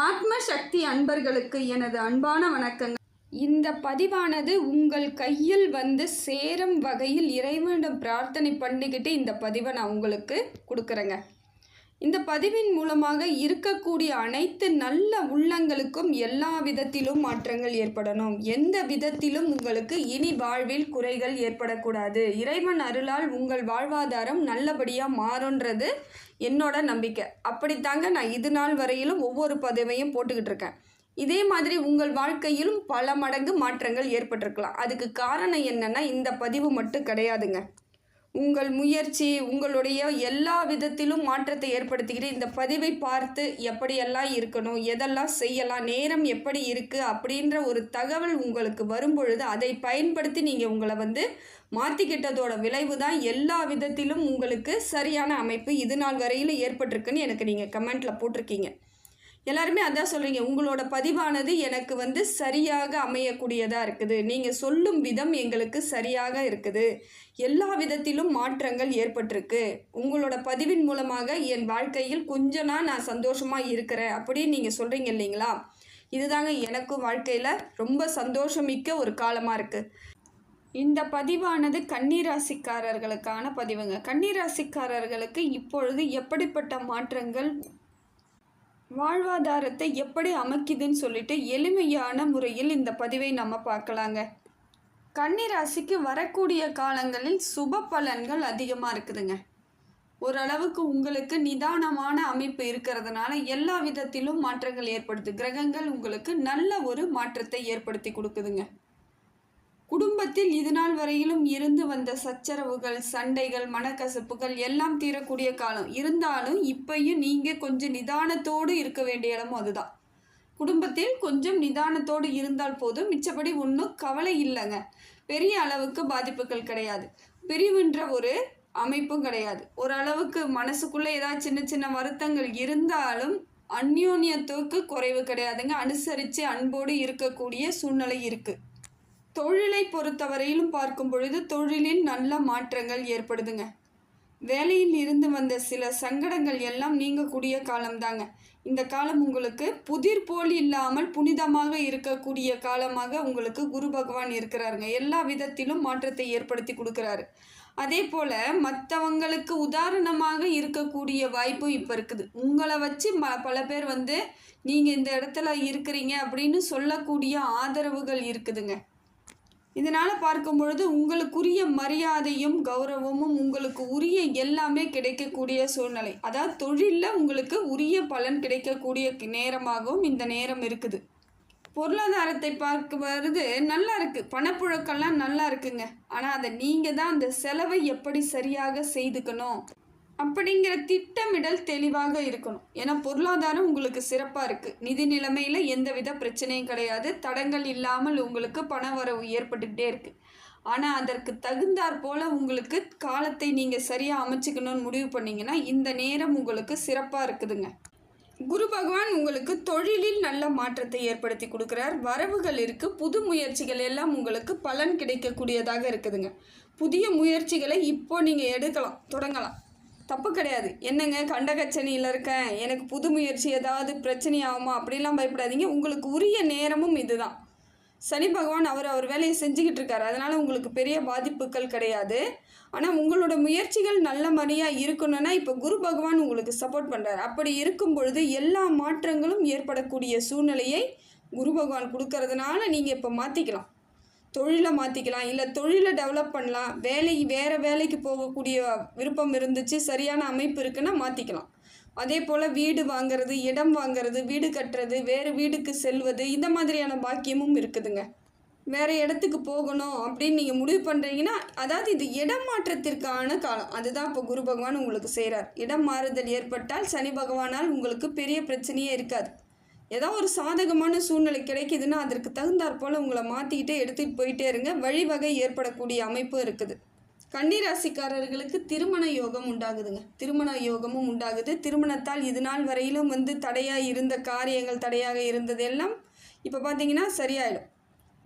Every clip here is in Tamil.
ஆத்ம சக்தி அன்பர்களுக்கு எனது அன்பான வணக்கங்கள். இந்த பதிவானது உங்கள் கையில் வந்து சேரும் வகையில் இறைவனிடம் பிரார்த்தனை பண்ணிக்கிட்டு இந்த பதிவை நான் உங்களுக்கு கொடுக்குறேங்க. இந்த பதிவின் மூலமாக இருக்கக்கூடிய அனைத்து நல்ல உள்ளங்களுக்கும் எல்லா விதத்திலும் மாற்றங்கள் ஏற்படணும். எந்த விதத்திலும் உங்களுக்கு இனி வாழ்வில் குறைகள் ஏற்படக்கூடாது. இறைவன் அருளால் உங்கள் வாழ்வாதாரம் நல்லபடியாக மாறுன்றது என்னோட நம்பிக்கை. அப்படித்தாங்க நான் இது நாள் வரையிலும் ஒவ்வொரு பதிவையும் போட்டுக்கிட்டு இருக்கேன். இதே மாதிரி உங்கள் வாழ்க்கையிலும் பல மடங்கு மாற்றங்கள் ஏற்பட்டிருக்கலாம். அதுக்கு காரணம் என்னென்னா இந்த பதிவு மட்டும் கிடையாதுங்க. உங்கள் முயற்சி, உங்களுடைய எல்லா விதத்திலும் மாற்றத்தை ஏற்படுத்திக்கிட்டு இந்த பதிவை பார்த்து எப்படியெல்லாம் இருக்கணும், எதெல்லாம் செய்யலாம், நேரம் எப்படி இருக்குது அப்படின்ற ஒரு தகவல் உங்களுக்கு வரும்பொழுது அதை பயன்படுத்தி நீங்கள் உங்களை வந்து மாற்றிக்கிட்டதோட விளைவு தான் எல்லா விதத்திலும் உங்களுக்கு சரியான அமைப்பு இது நாள் வரையில் ஏற்பட்டிருக்குன்னு எனக்கு நீங்கள் கமெண்ட்டில் போட்டிருக்கீங்க. எல்லாருமே அதான் சொல்கிறீங்க, உங்களோட பதிவானது எனக்கு வந்து சரியாக அமையக்கூடியதாக இருக்குது, நீங்கள் சொல்லும் விதம் எங்களுக்கு சரியாக இருக்குது, எல்லா விதத்திலும் மாற்றங்கள் ஏற்பட்டிருக்கு, உங்களோட பதிவின் மூலமாக என் வாழ்க்கையில் கொஞ்ச நாள் நான் சந்தோஷமாக இருக்கிறேன் அப்படின்னு நீங்கள் சொல்கிறீங்க இல்லைங்களா? இதுதாங்க எனக்கும் வாழ்க்கையில் ரொம்ப சந்தோஷமிக்க ஒரு காலமாக இருக்குது. இந்த பதிவானது கன்னிராசிக்காரர்களுக்கான பதிவுங்க. கன்னிராசிக்காரர்களுக்கு இப்பொழுது எப்படிப்பட்ட மாற்றங்கள் வாழ்வாதாரத்தை எப்படி அமைக்குதுன்னு சொல்லிட்டு எளிமையான முறையில் இந்த பதிவை நம்ம பார்க்கலாங்க. கன்னிராசிக்கு வரக்கூடிய காலங்களில் சுப பலன்கள் அதிகமாக இருக்குதுங்க. ஓரளவுக்கு உங்களுக்கு நிதானமான அமைப்பு இருக்கிறதுனால எல்லா விதத்திலும் மாற்றங்கள் ஏற்படுது. கிரகங்கள் உங்களுக்கு நல்ல ஒரு மாற்றத்தை ஏற்படுத்தி கொடுக்குதுங்க. குடும்பத்தில் இது நாள் வரையிலும் இருந்து வந்த சச்சரவுகள், சண்டைகள், மனக்கசப்புகள் எல்லாம் தீரக்கூடிய காலம். இருந்தாலும் இப்பயும் நீங்கள் கொஞ்சம் நிதானத்தோடு இருக்க வேண்டிய இடமும் அதுதான். குடும்பத்தில் கொஞ்சம் நிதானத்தோடு இருந்தால் போதும், மிச்சப்படி ஒன்றும் கவலை இல்லைங்க. பெரிய அளவுக்கு பாதிப்புகள் கிடையாது, பிரிவுன்ற ஒரு அமைப்பும் கிடையாது. ஓரளவுக்கு மனசுக்குள்ளே ஏதாவது சின்ன சின்ன வருத்தங்கள் இருந்தாலும் அந்யோன்யத்துக்கு குறைவு கிடையாதுங்க. அனுசரித்து அன்போடு இருக்கக்கூடிய சூழ்நிலை இருக்குது. தொழிலை பொறுத்தவரையிலும் பார்க்கும் பொழுது தொழிலில் நல்ல மாற்றங்கள் ஏற்படுதுங்க. வேலையில் இருந்து வந்த சில சங்கடங்கள் எல்லாம் நீங்கக்கூடிய காலம்தாங்க. இந்த காலம் உங்களுக்கு புதிர் போல் இல்லாமல் புனிதமாக இருக்கக்கூடிய காலமாக உங்களுக்கு குரு பகவான் இருக்கிறாருங்க. எல்லா விதத்திலும் மாற்றத்தை ஏற்படுத்தி கொடுக்குறாரு. அதே போல் மற்றவங்களுக்கு உதாரணமாக இருக்கக்கூடிய வாய்ப்பும் இப்போ இருக்குது. உங்களை வச்சு பல பேர் வந்து நீங்கள் இந்த இடத்துல இருக்கிறீங்க அப்படின்னு சொல்லக்கூடிய ஆதரவுகள் இருக்குதுங்க. இதனால் பார்க்கும் பொழுது உங்களுக்குரிய மரியாதையும் கௌரவமும் உங்களுக்கு உரிய எல்லாமே கிடைக்கக்கூடிய சூழ்நிலை. அதாவது தொழிலில் உங்களுக்கு உரிய பலன் கிடைக்கக்கூடிய நேரமாகவும் இந்த நேரம் இருக்குது. பொருளாதாரத்தை பார்க்கும் பொழுது நல்லா இருக்குது, பணப்புழக்கம்லாம் நல்லா இருக்குங்க. ஆனால் அதை நீங்கள் தான் அந்த செலவை எப்படி சரியாக செய்துக்கணும் அப்படிங்கிற திட்டமிடல் தெளிவாக இருக்கணும். ஏன்னா பொருளாதாரம் உங்களுக்கு சிறப்பாக இருக்குது. நிதி நிலைமையில் எந்தவித பிரச்சனையும் கிடையாது. தடங்கள் இல்லாமல் உங்களுக்கு பண வரவு ஏற்பட்டுக்கிட்டே இருக்குது. ஆனால் அதற்கு தகுந்தாற் போல் உங்களுக்கு காலத்தை நீங்கள் சரியாக அமைச்சிக்கணும்னு முடிவு பண்ணிங்கன்னா இந்த நேரம் உங்களுக்கு சிறப்பாக இருக்குதுங்க. குரு பகவான் உங்களுக்கு தொழிலில் நல்ல மாற்றத்தை ஏற்படுத்தி கொடுக்குறார். வரவுகள் இருக்குது. புது முயற்சிகள் எல்லாம் உங்களுக்கு பலன் கிடைக்கக்கூடியதாக இருக்குதுங்க. புதிய முயற்சிகளை இப்போ நீங்கள் எடுக்கலாம், தொடங்கலாம், தப்பு கிடையாது. என்னங்க கண்டகச்சனியில் இருக்கேன், எனக்கு புது முயற்சி ஏதாவது பிரச்சனை ஆகுமா அப்படிலாம் பயப்படாதீங்க. உங்களுக்கு உரிய நேரமும் இதுதான். சனி பகவான் அவர் வேலையை செஞ்சுக்கிட்டு இருக்காரு. அதனால் உங்களுக்கு பெரிய பாதிப்புகள் கிடையாது. ஆனால் உங்களோட முயற்சிகள் நல்ல மாதிரியாக இருக்கணும்னா இப்போ குரு பகவான் உங்களுக்கு சப்போர்ட் பண்ணுறாரு. அப்படி இருக்கும் பொழுது எல்லா மாற்றங்களும் ஏற்படக்கூடிய சூழ்நிலையை குரு பகவான் கொடுக்கறதுனால நீங்கள் இப்போ மாற்றிக்கலாம். தொழிலை மாற்றிக்கலாம், இல்லை தொழிலை டெவலப் பண்ணலாம், வேறு வேலைக்கு போகக்கூடிய விருப்பம் இருந்துச்சு, சரியான அமைப்பு இருக்குன்னா மாற்றிக்கலாம். அதே போல் வீடு வாங்கிறது, இடம் வாங்கிறது, வீடு கட்டுறது, வேறு வீடுக்கு செல்வது, இந்த மாதிரியான பாக்கியமும் இருக்குதுங்க. வேறு இடத்துக்கு போகணும் அப்படின்னு நீங்கள் முடிவு பண்ணுறீங்கன்னா, அதாவது இது இடம் மாற்றத்திற்கான காலம். அதுதான் இப்போ குரு பகவான் உங்களுக்கு செய்கிறார். இடம் மாறுதல் ஏற்பட்டால் சனி பகவானால் உங்களுக்கு பெரிய பிரச்சனையே இருக்காது. ஏதோ ஒரு சாதகமான சூழ்நிலை கிடைக்குதுன்னா அதற்கு தகுந்தாற் போல் உங்களை மாற்றிக்கிட்டே எடுத்துகிட்டு போயிட்டே இருங்க. வழிவகை ஏற்படக்கூடிய அமைப்பும் இருக்குது. கன்னிராசிக்காரர்களுக்கு திருமண யோகம் உண்டாகுதுங்க. திருமண யோகமும் உண்டாகுது. திருமணத்தால் இது நாள் வரையிலும் வந்து தடையாக இருந்த காரியங்கள், தடையாக இருந்தது எல்லாம் இப்போ பார்த்தீங்கன்னா சரியாயிடும்.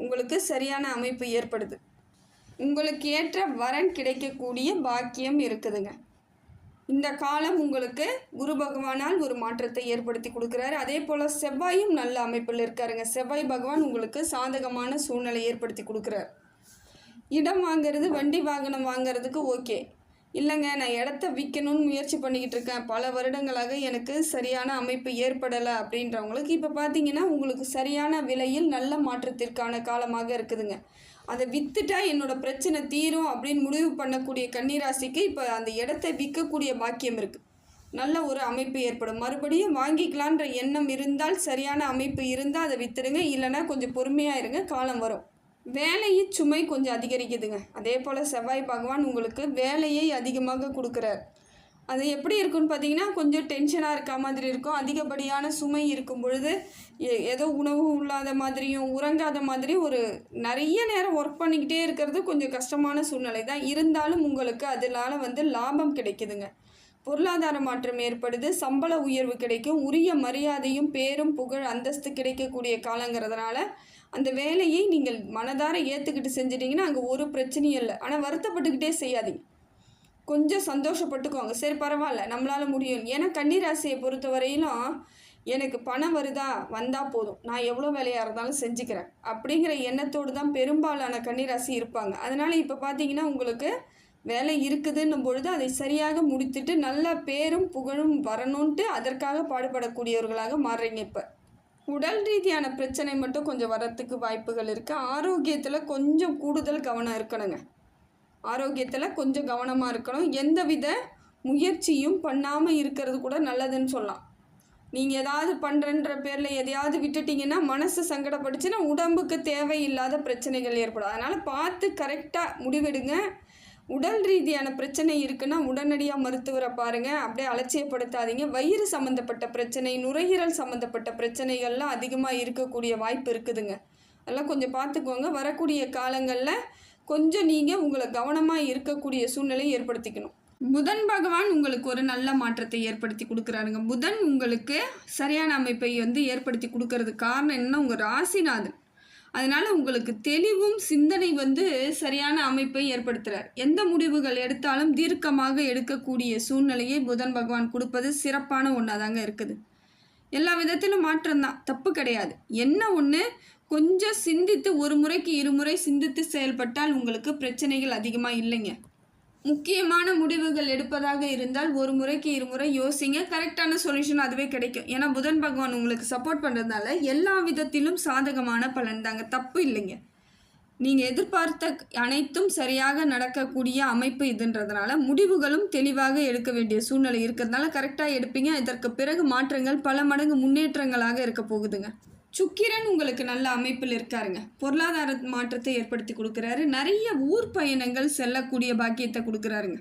உங்களுக்கு சரியான அமைப்பு ஏற்படுது. உங்களுக்கு ஏற்ற வரன் கிடைக்கக்கூடிய பாக்கியம் இருக்குதுங்க. இந்த காலம் உங்களுக்கு குரு பகவானால் ஒரு மாற்றத்தை ஏற்படுத்தி கொடுக்குறாரு. அதே போல் செவ்வாயும் நல்ல அமைப்பில் இருக்காருங்க. செவ்வாய் பகவான் உங்களுக்கு சாதகமான சூழ்நிலை ஏற்படுத்தி கொடுக்குறாரு. இடம் வாங்கிறது, வண்டி வாகனம் வாங்கிறதுக்கு ஓகே. இல்லைங்க, நான் இடத்த விற்கணும்னு முயற்சி பண்ணிக்கிட்டு இருக்கேன், பல வருடங்களாக எனக்கு சரியான அமைப்பு ஏற்படலை அப்படின்றவங்களுக்கு இப்போ பார்த்தீங்கன்னா உங்களுக்கு சரியான விலையில் நல்ல மாற்றத்திற்கான காலமாக இருக்குதுங்க. அதை விற்றுட்டா என்னோடய பிரச்சனை தீரும் அப்படின்னு முடிவு பண்ணக்கூடிய கன்னிராசிக்கு இப்போ அந்த இடத்தை விற்கக்கூடிய பாக்கியம் இருக்குது. நல்ல ஒரு அமைப்பு ஏற்படும். மறுபடியும் வாங்கிக்கலான்ற எண்ணம் இருந்தால், சரியான அமைப்பு இருந்தால் அதை விற்றுடுங்க. இல்லைன்னா கொஞ்சம் பொறுமையாக இருங்க, காலம் வரும். வேலையை சுமை கொஞ்சம் அதிகரிக்குதுங்க. அதே போல் செவ்வாய் பகவான் உங்களுக்கு வேலையை அதிகமாக கொடுக்குறார். அது எப்படி இருக்குன்னு பார்த்தீங்கன்னா கொஞ்சம் டென்ஷனாக இருக்க மாதிரி இருக்கும். அதிகப்படியான சுமை இருக்கும் பொழுது ஏதோ உணவு இல்லாத மாதிரியும் உறங்காத மாதிரியும் ஒரு நிறைய நேரம் ஒர்க் பண்ணிக்கிட்டே இருக்கிறது கொஞ்சம் கஷ்டமான சூழ்நிலை தான். இருந்தாலும் உங்களுக்கு அதனால் லாபம் கிடைக்குதுங்க. பொருளாதார மாற்றம் ஏற்படுது, சம்பள உயர்வு கிடைக்கும், உரிய மரியாதையும் பேரும் புகழ் அந்தஸ்து கிடைக்கக்கூடிய காலங்கிறதுனால அந்த வேலையை நீங்கள் மனதார ஏற்றுக்கிட்டு செஞ்சிட்டிங்கன்னா அங்கே ஒரு பிரச்சனையும் இல்லை. ஆனால் வருத்தப்பட்டுக்கிட்டே செய்யாதீங்க, கொஞ்சம் சந்தோஷப்பட்டுக்கோங்க. சரி பரவாயில்ல, நம்மளால் முடியும். ஏன்னா கன்னிராசியை பொறுத்த வரையிலும் எனக்கு பணம் வருதா, வந்தால் போதும், நான் எவ்வளோ வேலையாக இருந்தாலும் செஞ்சுக்கிறேன் அப்படிங்கிற எண்ணத்தோடு தான் பெரும்பாலான கன்னிராசி இருப்பாங்க. அதனால் இப்போ பார்த்தீங்கன்னா உங்களுக்கு வேலை இருக்குதுன்னும் பொழுது அதை சரியாக முடித்துட்டு நல்ல பேரும் புகழும் வரணுன்ட்டு அதற்காக பாடுபடக்கூடியவர்களாக மாறுறீங்க. இப்போ உடல் ரீதியான பிரச்சனை மட்டும் கொஞ்சம் வரத்துக்கு வாய்ப்புகள் இருக்குது. ஆரோக்கியத்தில் கொஞ்சம் கூடுதல் கவனம் இருக்கணுங்க. ஆரோக்கியத்தில் கொஞ்சம் கவனமாக இருக்கணும். எந்தவித முயற்சியும் பண்ணாமல் இருக்கிறது கூட நல்லதுன்னு சொல்லலாம். நீங்கள் ஏதாவது பண்ணுறன்ற பேரில் எதையாவது விட்டுட்டிங்கன்னா மனசு சங்கடப்பட்டுச்சுன்னா உடம்புக்கு தேவையில்லாத பிரச்சனைகள் ஏற்படும். அதனால் பார்த்து கரெக்டாக முடிவெடுங்க. உடல் ரீதியான பிரச்சனை இருக்குன்னா உடனடியாக மருத்துவரை பாருங்கள், அப்படியே அலட்சியப்படுத்தாதீங்க. வயிறு சம்மந்தப்பட்ட பிரச்சனை, நுரையீரல் சம்மந்தப்பட்ட பிரச்சனைகள்லாம் அதிகமாக இருக்கக்கூடிய வாய்ப்பு இருக்குதுங்க. அதெல்லாம் கொஞ்சம் பார்த்துக்கோங்க. வரக்கூடிய காலங்களில் கொஞ்சம் நீங்கள் உங்களை கவனமாக இருக்கக்கூடிய சூழ்நிலையை ஏற்படுத்திக்கணும். புதன் பகவான் உங்களுக்கு ஒரு நல்ல மாற்றத்தை ஏற்படுத்தி கொடுக்குறாருங்க. புதன் உங்களுக்கு சரியான அமைப்பை ஏற்படுத்தி கொடுக்கறதுக்கு காரணம் என்னன்னா உங்கள் ராசிநாதன். அதனால் உங்களுக்கு தெளிவும் சிந்தனை சரியான அமைப்பை ஏற்படுத்துகிறார். எந்த முடிவுகள் எடுத்தாலும் தீர்க்கமாக எடுக்கக்கூடிய சூழ்நிலையை புதன் பகவான் கொடுப்பது சிறப்பான ஒன்றாக தாங்க இருக்குது. எல்லா விதத்திலும் மாற்றம்தான், தப்பு கிடையாது. என்ன ஒன்று, கொஞ்சம் சிந்தித்து ஒரு முறைக்கு இருமுறை சிந்தித்து செயல்பட்டால் உங்களுக்கு பிரச்சனைகள் அதிகமாக இல்லைங்க. முக்கியமான முடிவுகள் எடுப்பதாக இருந்தால் ஒரு முறைக்கு இருமுறை யோசிங்க, கரெக்டான சொல்யூஷன் அதுவே கிடைக்கும். ஏன்னா புதன் பகவான் உங்களுக்கு சப்போர்ட் பண்ணுறதுனால எல்லா விதத்திலும் சாதகமான பலன் தாங்க, தப்பு இல்லைங்க. நீங்கள் எதிர்பார்த்த அனைத்தும் சரியாக நடக்கக்கூடிய அமைப்பு இதுன்றதுனால முடிவுகளும் தெளிவாக எடுக்க வேண்டிய சூழ்நிலை இருக்கிறதுனால கரெக்டாக எடுப்பீங்க. இதற்கு பிறகு மாற்றங்கள் பல மடங்கு முன்னேற்றங்களாக இருக்க போகுதுங்க. சுக்கிரன் உங்களுக்கு நல்ல அமைப்பில் இருக்காருங்க. பொருளாதார மாற்றத்தை ஏற்படுத்தி கொடுக்குறாரு. நிறைய ஊர் பயணங்கள் செல்லக்கூடிய பாக்கியத்தை கொடுக்குறாருங்க.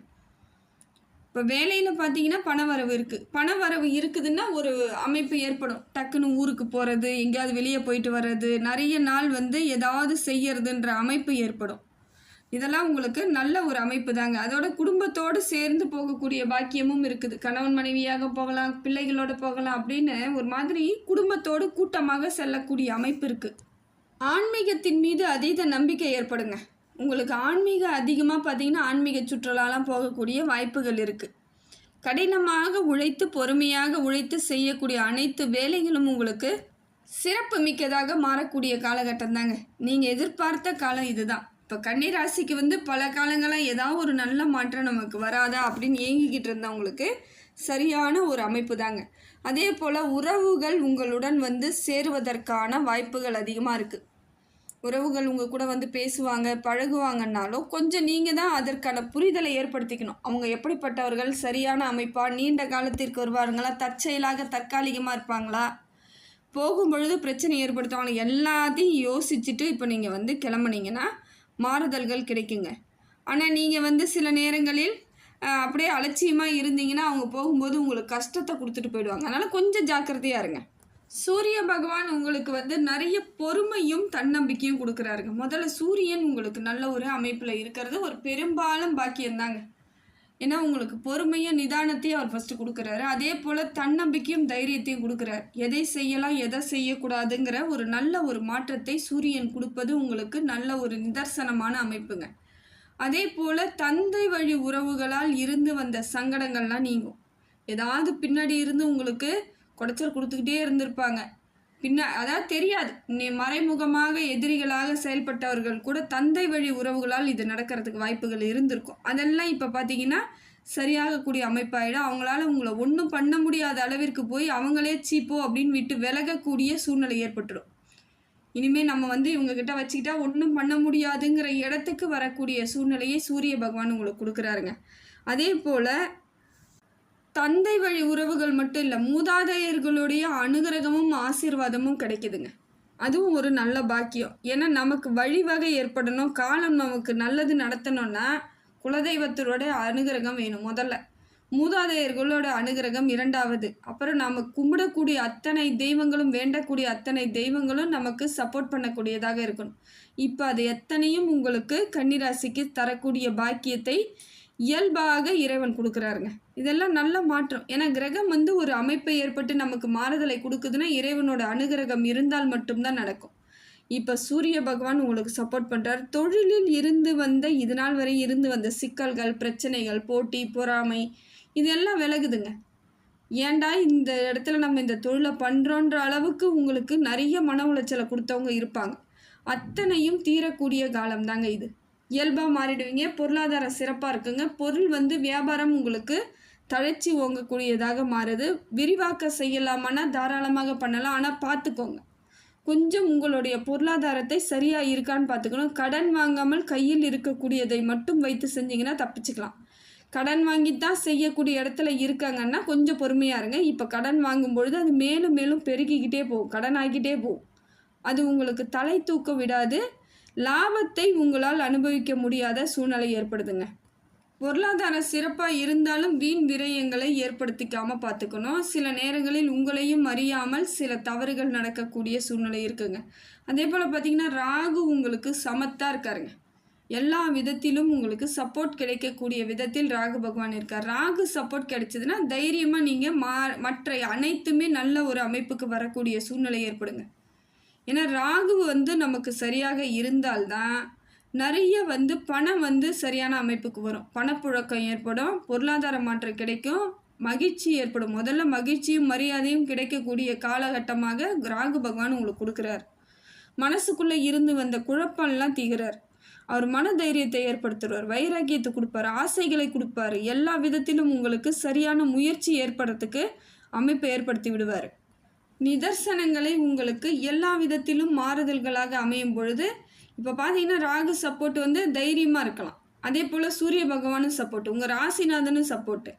இப்போ வேலையில் பார்த்தீங்கன்னா பணவரவு இருக்குது. பணவரவு இருக்குதுன்னா ஒரு அமைப்பு ஏற்படும். டக்குன்னு ஊருக்கு போகிறது, எங்கேயாவது வெளியே போயிட்டு வர்றது, நிறைய நாள் ஏதாவது செய்யறதுன்ற அமைப்பு ஏற்படும். இதெல்லாம் உங்களுக்கு நல்ல ஒரு அமைப்பு தாங்க. அதோட குடும்பத்தோடு சேர்ந்து போகக்கூடிய பாக்கியமும் இருக்குது. கணவன் மனைவியாக போகலாம், பிள்ளைகளோடு போகலாம் அப்படின்னு ஒரு மாதிரி குடும்பத்தோடு கூட்டமாக செல்லக்கூடிய அமைப்பு இருக்குது. ஆன்மீகத்தின் மீது அதீத நம்பிக்கை ஏற்படுங்க. உங்களுக்கு அதிகமாக பார்த்தீங்கன்னா ஆன்மீக சுற்றுலாலாம் போகக்கூடிய வாய்ப்புகள் இருக்குது. கடினமாக உழைத்து பொறுமையாக உழைத்து செய்யக்கூடிய அனைத்து வேலைகளும் உங்களுக்கு சிறப்பு மிக்கதாக மாறக்கூடிய காலகட்டம் தாங்க. நீங்கள் எதிர்பார்த்த காலம் இதுதான். இப்போ கன்னிராசிக்கு பல காலங்களாக ஏதாவது ஒரு நல்ல மாற்றம் நமக்கு வராதா அப்படின்னு ஏங்கிக்கிட்டு இருந்தவங்களுக்கு சரியான ஒரு அமைப்பு தாங்க. அதே போல் உறவுகள் உங்களுடன் சேருவதற்கான வாய்ப்புகள் அதிகமாக இருக்குது. உறவுகள் உங்கள் கூட பேசுவாங்க, பழகுவாங்கன்னாலும் கொஞ்சம் நீங்கள் தான் அதற்கான புரிதலை ஏற்படுத்திக்கணும். அவங்க எப்படிப்பட்டவர்கள், சரியான அமைப்பாக நீண்ட காலத்திற்கு வருவாருங்களா, தற்செயலாக தற்காலிகமாக இருப்பாங்களா, போகும்பொழுது பிரச்சனை ஏற்படுத்துவாங்க, எல்லாத்தையும் யோசிச்சுட்டு இப்போ நீங்கள் கிளம்புனீங்கன்னா மாறுதல்கள் கிடைக்குங்க. ஆனால் நீங்கள் சில நேரங்களில் அப்படியே அலட்சியமாக இருந்தீங்கன்னா அவங்க போகும்போது உங்களுக்கு கஷ்டத்தை கொடுத்துட்டு போயிடுவாங்க. அதனால் கொஞ்சம் ஜாக்கிரதையாக இருங்க. சூரிய பகவான் உங்களுக்கு நிறைய பொறுமையும் தன்னம்பிக்கையும் கொடுக்குறாருங்க. முதல்ல சூரியன் உங்களுக்கு நல்ல ஒரு அமைப்பில் இருக்கிறது ஒரு பெரும்பாலும் பாக்கியம்தாங்க. ஏன்னா உங்களுக்கு பொறுமையும் நிதானத்தையும் அவர் ஃபஸ்ட்டு கொடுக்குறாரு. அதே போல் தன்னம்பிக்கையும் தைரியத்தையும் கொடுக்குறாரு. எதை செய்யலாம் எதை செய்யக்கூடாதுங்கிற ஒரு நல்ல ஒரு மாற்றத்தை சூரியன் கொடுப்பது உங்களுக்கு நல்ல ஒரு நிதர்சனமான அமைப்புங்க. அதே போல் தந்தை வழி உறவுகளால் இருந்து வந்த சங்கடங்கள்லாம் நீங்கும். ஏதாவது பின்னாடி இருந்து உங்களுக்கு குடைச்சல் கொடுத்துக்கிட்டே இருந்திருப்பாங்க. அதாவது தெரியாது, மறைமுகமாக எதிரிகளாக செயல்பட்டவர்கள் கூட தந்தை வழி உறவுகளால் இது நடக்கிறதுக்கு வாய்ப்புகள் இருந்திருக்கும். அதெல்லாம் இப்போ பார்த்தீங்கன்னா சரியாகக்கூடிய அமைப்பாயிடும். அவங்களால உங்களை ஒன்றும் பண்ண முடியாத அளவிற்கு போய் அவங்களே சீப்போ அப்படின்னு விட்டு விலகக்கூடிய சூழ்நிலை ஏற்பட்டுடும். இனிமேல் நம்ம இவங்ககிட்ட வச்சுக்கிட்டா ஒன்றும் பண்ண முடியாதுங்கிற இடத்துக்கு வரக்கூடிய சூழ்நிலையை சூரிய பகவான் உங்களுக்கு கொடுக்குறாருங்க. அதே போல் தந்தை வழி உறவுகள் மட்டும் இல்லை, மூதாதையர்களுடைய அனுகிரகமும் ஆசீர்வாதமும் கிடைக்குதுங்க. அதுவும் ஒரு நல்ல பாக்கியம். ஏன்னா நமக்கு வழிவகை ஏற்படணும், காலம் நமக்கு நல்லது நடத்தணும்னா குலதெய்வத்தோட அனுகிரகம் வேணும் முதல்ல, மூதாதையர்களோட அனுகிரகம் இரண்டாவது. அப்புறம் நாம் கும்பிடக்கூடிய அத்தனை தெய்வங்களும், வேண்டக்கூடிய அத்தனை தெய்வங்களும் நமக்கு சப்போர்ட் பண்ணக்கூடியதாக இருக்கணும். இப்போ அது எத்தனையும் உங்களுக்கு கன்னிராசிக்கு தரக்கூடிய பாக்கியத்தை இயல்பாக இறைவன் கொடுக்குறாருங்க. இதெல்லாம் நல்ல மாற்றம். ஏன்னா கிரகம் ஒரு அமைப்பை ஏற்பட்டு நமக்கு மாறுதலை கொடுக்குதுன்னா இறைவனோட அனுகிரகம் இருந்தால் மட்டும்தான் நடக்கும். இப்போ சூரிய பகவான் உங்களுக்கு சப்போர்ட் பண்ணுறார். தொழிலில் இருந்து வந்த இது நாள் வரை இருந்து வந்த சிக்கல்கள், பிரச்சனைகள், போட்டி, பொறாமை இதெல்லாம் விலகுதுங்க. ஏன்டா இந்த இடத்துல நம்ம இந்த தொழிலை பண்ணுறோன்ற அளவுக்கு உங்களுக்கு நிறைய மன உளைச்சலை கொடுத்தவங்க இருப்பாங்க. அத்தனையும் தீரக்கூடிய காலம் தாங்க இது. இயல்பாக மாறிடுவீங்க. பொருளாதாரம் சிறப்பாக இருக்குங்க. பொருள் வியாபாரம் உங்களுக்கு தழைச்சி ஓங்கக்கூடியதாக மாறுது. விரிவாக்க செய்யலாமான்னா தாராளமாக பண்ணலாம். ஆனால் பார்த்துக்கோங்க, கொஞ்சம் உங்களுடைய பொருளாதாரத்தை சரியாக இருக்கான்னு பார்த்துக்கணும். கடன் வாங்காமல் கையில் இருக்கக்கூடியதை மட்டும் வைத்து செஞ்சிங்கன்னா தப்பிச்சுக்கலாம். கடன் வாங்கித்தான் செய்யக்கூடிய இடத்துல இருக்காங்கன்னா கொஞ்சம் பொறுமையாக இருங்க. இப்போ கடன் வாங்கும் பொழுது அது மேலும் மேலும் பெருகிக்கிட்டே போகும், கடன் ஆகிக்கிட்டே போகும். அது உங்களுக்கு தலை தூக்க விடாது. லாபத்தை உங்களால் அனுபவிக்க முடியாத சூழ்நிலை ஏற்படுதுங்க. பொருளாதாரம் சிறப்பாக இருந்தாலும் வீண் விரயங்களை ஏற்படுத்திக்காமல் பார்த்துக்கணும். சில நேரங்களில் உங்களையும் அறியாமல் சில தவறுகள் நடக்கக்கூடிய சூழ்நிலை இருக்குங்க. அதே போல் பார்த்திங்கன்னா ராகு உங்களுக்கு சமத்தாக இருக்காருங்க. எல்லா விதத்திலும் உங்களுக்கு சப்போர்ட் கிடைக்கக்கூடிய விதத்தில் ராகு பகவான் இருக்கார். ராகு சப்போர்ட் கிடைச்சதுன்னா தைரியமாக நீங்கள் மற்ற அனைத்துமே நல்ல ஒரு அமைப்புக்கு வரக்கூடிய சூழ்நிலை ஏற்படுங்க. ஏன்னா ராகு நமக்கு சரியாக இருந்தால்தான் நிறைய பணம் சரியான அமைப்புக்கு வரும். பணப்புழக்கம் ஏற்படும், பொருளாதார மாற்றம் கிடைக்கும், மகிழ்ச்சி ஏற்படும். முதல்ல மகிழ்ச்சியும் மரியாதையும் கிடைக்கக்கூடிய காலகட்டமாக ராகு பகவான் உங்களுக்கு கொடுக்குறார். மனசுக்குள்ளே இருந்து வந்த குழப்பம்லாம் தீர்கிறார். அவர் மன தைரியத்தை ஏற்படுத்துவார், வைராக்கியத்தை கொடுப்பார், ஆசைகளை கொடுப்பார். எல்லா விதத்திலும் உங்களுக்கு சரியான முயற்சி ஏற்படுறதுக்கு அமைப்பை ஏற்படுத்தி விடுவார். நிதர்சனங்களை உங்களுக்கு எல்லா விதத்திலும் மாறுதல்களாக அமையும் பொழுது இப்போ பார்த்தீங்கன்னா ராகு சப்போர்ட் தைரியமாக இருக்கலாம். அதே போல் சூரிய பகவானும் சப்போர்ட், உங்கள் ராசிநாதனும் சப்போர்ட்டு.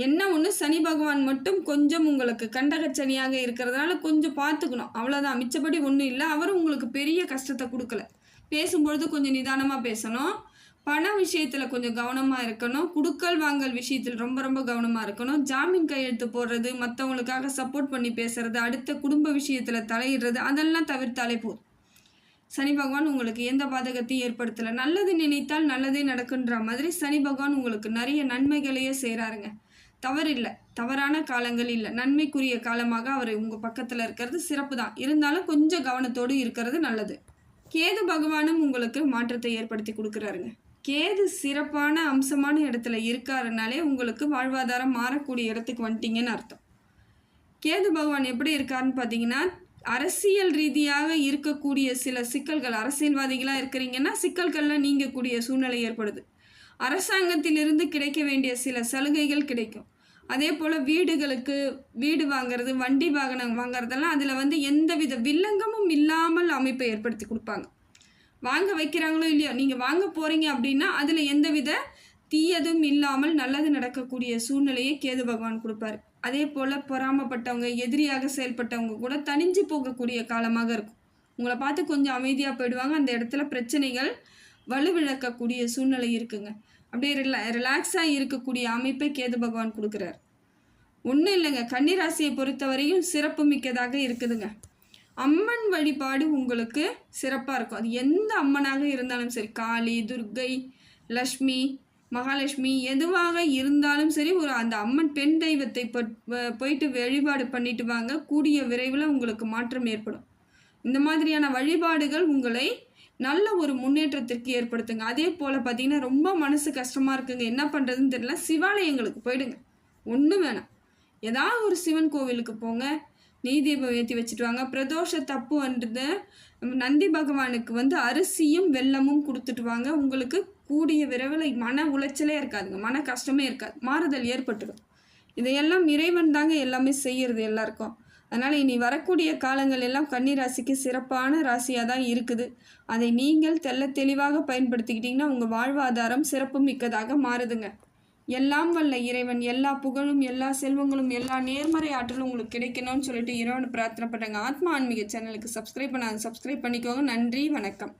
என்ன ஒன்று, சனி பகவான் மட்டும் கொஞ்சம் உங்களுக்கு கண்டகச்சனியாக இருக்கிறதுனால கொஞ்சம் பார்த்துக்கணும், அவ்வளோதான். மிச்சப்படி ஒன்றும் இல்லை. அவரும் உங்களுக்கு பெரிய கஷ்டத்தை கொடுக்கல. பேசும்பொழுது கொஞ்சம் நிதானமாக பேசணும். பண விஷயத்தில் கொஞ்சம் கவனமாக இருக்கணும். குடுக்கல் வாங்கல் விஷயத்தில் ரொம்ப ரொம்ப கவனமாக இருக்கணும். ஜாமீன் கையெழுத்து போடுறது, மற்றவங்களுக்காக சப்போர்ட் பண்ணி பேசுறது, அடுத்த குடும்ப விஷயத்தில் தலையிடுறது, அதெல்லாம் தவிர்த்தாலே போதும். சனி பகவான் உங்களுக்கு எந்த பாதகத்தையும் ஏற்படுத்தலை. நல்லது நினைத்தால் நல்லதே நடக்குன்ற மாதிரி சனி பகவான் உங்களுக்கு நிறைய நன்மைகளையே செய்கிறாருங்க. தவறில்லை, தவறான காலங்கள் இல்லை, நன்மைக்குரிய காலமாக அவர் உங்கள் பக்கத்தில் இருக்கிறது சிறப்பு தான். இருந்தாலும் கொஞ்சம் கவனத்தோடு இருக்கிறது நல்லது. கேது பகவானும் உங்களுக்கு மாற்றத்தை ஏற்படுத்தி கொடுக்குறாருங்க. கேது சிறப்பான அம்சமான இடத்துல இருக்காருனாலே உங்களுக்கு வாழ்வாதாரம் மாறக்கூடிய இடத்துக்கு வந்துட்டீங்கன்னு அர்த்தம். கேது பகவான் எப்படி இருக்காருன்னு பார்த்தீங்கன்னா, அரசியல் ரீதியாக இருக்கக்கூடிய சில சிக்கல்கள், அரசியல்வாதிகளாக இருக்கிறீங்கன்னா சிக்கல்கள்லாம் நீங்கக்கூடிய சூழ்நிலை ஏற்படுது. அரசாங்கத்திலிருந்து கிடைக்க வேண்டிய சில சலுகைகள் கிடைக்கும். அதே போல் வீடு வாங்கிறது, வண்டி வாகனம் வாங்கிறதெல்லாம் அதில் எந்தவித வில்லங்கமும் இல்லாமல் அமைப்பை ஏற்படுத்தி கொடுப்பாங்க. வாங்க வைக்கிறாங்களோ இல்லையோ, நீங்கள் வாங்க போகிறீங்க அப்படின்னா அதில் எந்தவித தீயதும் இல்லாமல் நல்லது நடக்கக்கூடிய சூழ்நிலையை கேது பகவான் கொடுப்பாரு. அதே போல் பொறாமப்பட்டவங்க, எதிரியாக செயல்பட்டவங்க கூட தனிஞ்சு போகக்கூடிய காலமாக இருக்கும். உங்களை பார்த்து கொஞ்சம் அமைதியாக போயிடுவாங்க. அந்த இடத்துல பிரச்சனைகள் வலுவிழக்கக்கூடிய சூழ்நிலை இருக்குங்க. அப்படியே ரிலாக்ஸாக இருக்கக்கூடிய அமைப்பை கேது பகவான் கொடுக்குறார். ஒன்றும் இல்லைங்க, கன்னிராசியை பொறுத்தவரையும் சிறப்பு மிக்கதாக இருக்குதுங்க. அம்மன் வழிபாடு உங்களுக்கு சிறப்பாக இருக்கும். அது எந்த அம்மனாக இருந்தாலும் சரி, காளி, துர்க்கை, லக்ஷ்மி, மகாலட்சுமி எதுவாக இருந்தாலும் சரி, அந்த அம்மன் பெண் தெய்வத்தை போயிட்டு வழிபாடு பண்ணிட்டு வாங்க. கூடிய விரைவில் உங்களுக்கு மாற்றம் ஏற்படும். இந்த மாதிரியான வழிபாடுகள் உங்களை நல்ல ஒரு முன்னேற்றத்திற்கு ஏற்படுத்துங்க. அதே போல் பார்த்தீங்கன்னா ரொம்ப மனசு கஷ்டமாக இருக்குங்க, என்ன பண்ணுறதுன்னு தெரியல, சிவாலயங்களுக்கு போயிடுங்க. ஒன்றும் வேணாம், ஏதாவது ஒரு சிவன் கோவிலுக்கு போங்க, நெய் தீபம் ஏற்றி வச்சுட்டு வாங்க. பிரதோஷ தப்பு வந்து நந்தி பகவானுக்கு அரிசியும் வெல்லமும் கொடுத்துட்டு வாங்க. உங்களுக்கு கூடிய விரைவில் மன உளைச்சலே இருக்காதுங்க, மன கஷ்டமே இருக்காது, மாறுதல் ஏற்பட்டுடும். இதையெல்லாம் இறைவன் தாங்க எல்லாமே செய்கிறது எல்லாருக்கும். அதனால் இனி வரக்கூடிய காலங்கள் எல்லாம் கன்னி ராசிக்கு சிறப்பான ராசியாக தான் இருக்குது. அதை நீங்கள் தெளிவாக பயன்படுத்திக்கிட்டிங்கன்னா உங்கள் வாழ்வாதாரம் சிறப்பு மிக்கதாக மாறுதுங்க. எல்லாம் வல்ல இறைவன் எல்லா புகழும் எல்லா செல்வங்களும் எல்லா நேர்மறை ஆற்றலும் உங்களுக்கு கிடைக்கணும்னு சொல்லிட்டு இறைவனை பிரார்த்தனை பண்ணுறேங்க. ஆத்மா ஆன்மீக சேனலுக்கு சப்ஸ்கிரைப் பண்ணிக்கோங்க. நன்றி, வணக்கம்.